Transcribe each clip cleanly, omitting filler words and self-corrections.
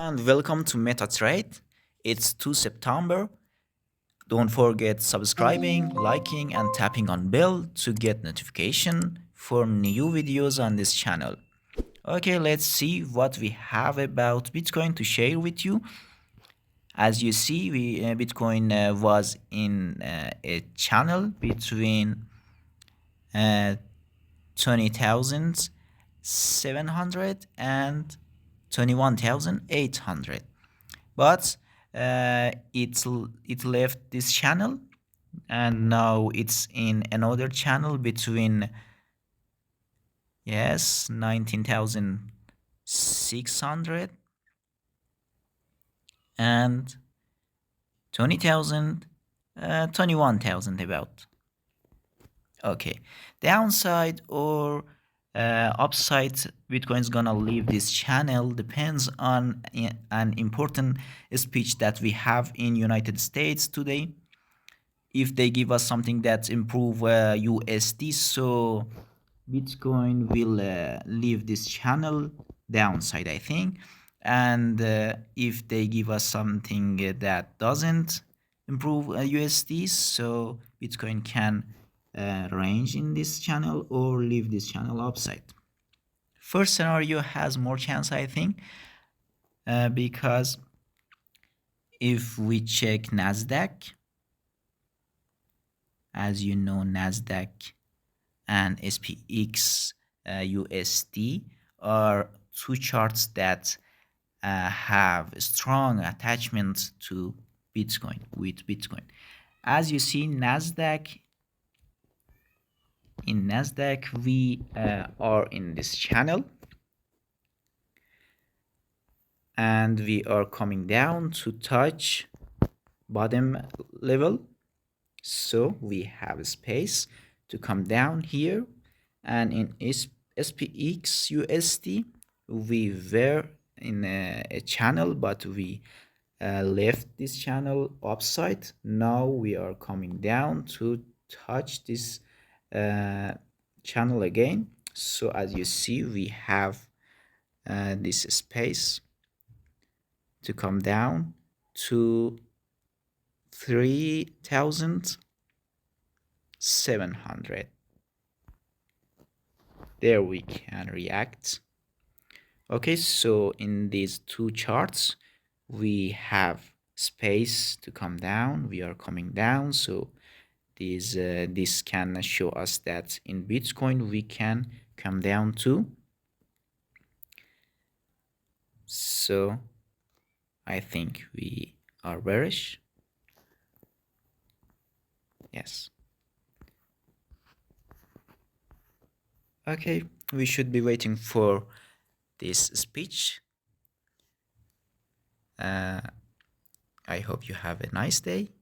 And welcome to MetaTrade. It's 2 September. Don't forget subscribing, liking and tapping on bell to get notification for new videos on this channel. Okay, let's see what we have about Bitcoin to share with you. As you see, Bitcoin was in a channel between 20,700 and 21,800, but it left this channel and now it's in another channel between 19,600 and 20,000, 21,000 about. Okay, downside or upside Bitcoin is gonna leave this channel depends on an important speech that we have in United States today. If they give us something that improve USD, so Bitcoin will leave this channel downside, I think. And if they give us something that doesn't improve USD, so Bitcoin can range in this channel or leave this channel upside. First scenario has more chance, I think, because if we check NASDAQ, as you know, NASDAQ and SPXUSD are two charts that have strong attachment to Bitcoin, As you see, NASDAQ, we are in this channel and we are coming down to touch bottom level, so we have space to come down here. And in SPXUSD we were in a channel, but we left this channel upside. Now we are coming down to touch this channel again. So as you see, we have this space to come down to 3,700. There we can react. Okay, so in these two charts we have space to come down. We are coming down, so this can show us that in Bitcoin we can come down too. So I think we are bearish. Yes. Okay, we should be waiting for this speech. I hope you have a nice day.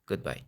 Goodbye.